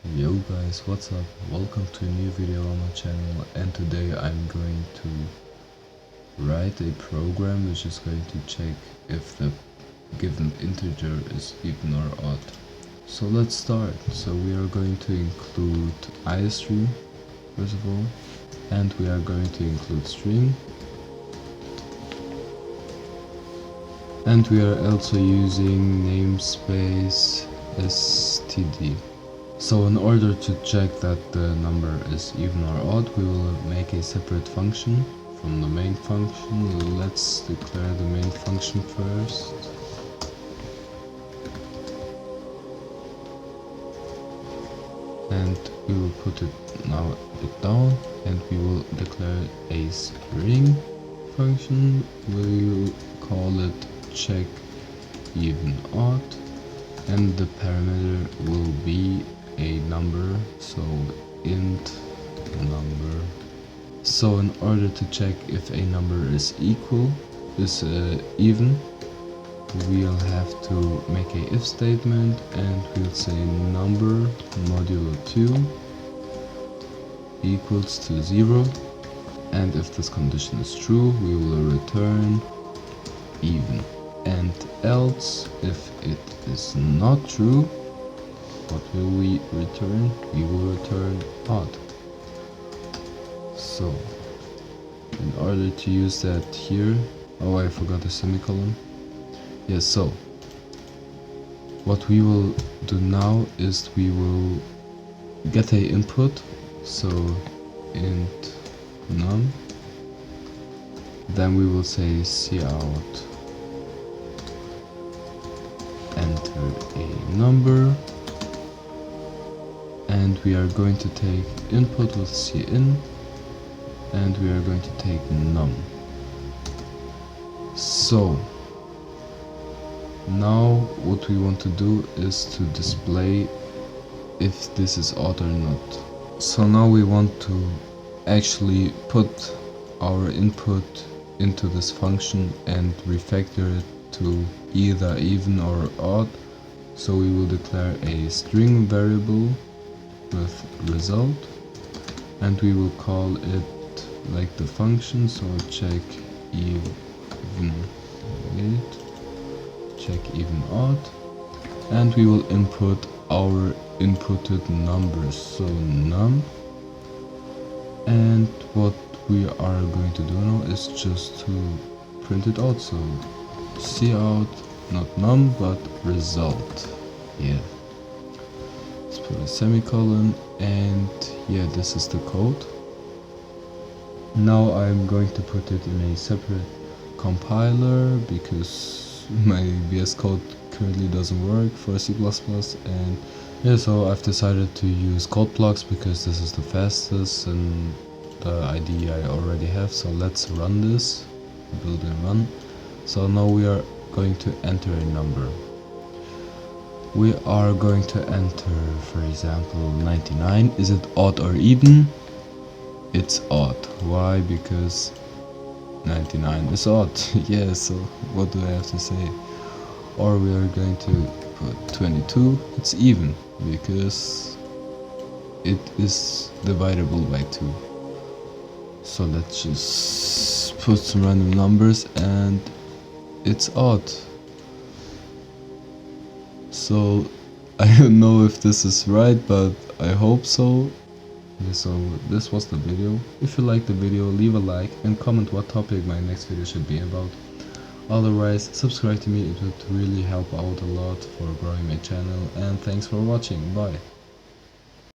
Yo guys, what's up? Welcome to a new video on my channel, and today I'm going to write a program which is going to check if the given integer is even or odd. So let's start. So we are going to include istring first of all, and we are going to include string, and we are also using namespace std. So in order to check that the number is even or odd, we will make a separate function from the main function. Let's declare the main function first. And we will put it now a bit down, and we will declare a string function. We will call it check even odd, and the parameter will be a number, so int number. So in order to check if a number is even, we'll have to make a if statement, and we'll say number modulo 2 equals to 0, and if this condition is true, we will return even, and else if it is not true, what will we return? We will return odd. So in order to use that here, oh, I forgot the semicolon. Yes, so what we will do now is we will get a input, so int num, then we will say cout enter a number, and we are going to take input with cin, and we are going to take num. So now what we want to do is to display if this is odd or not. So now we want to actually put our input into this function and refactor it to either even or odd. So we will declare a string variable with result, and we will call it like the function, so check even, check even odd, and we will input our inputted numbers, so num, and what we are going to do now is just to print it out, so cout, not num but result. Yeah, let's put a semicolon, and yeah, this is the code. Now I'm going to put it in a separate compiler because my VS Code currently doesn't work for C++, and yeah, so I've decided to use code blocks because this is the fastest and the IDE I already have. So let's run this, build and run. So now we are going to enter a number. We are going to enter, for example, 99. Is it odd or even? It's odd. Why? Because 99 is odd. Yeah, so what do I have to say? Or we are going to put 22. It's even because it is divisible by 2. So let's just put some random numbers, and it's odd. So I don't know if this is right, but I hope so. Okay, so this was the video. If you liked the video, leave a like and comment what topic my next video should be about. Otherwise, subscribe to me, it would really help out a lot for growing my channel, and thanks for watching. Bye.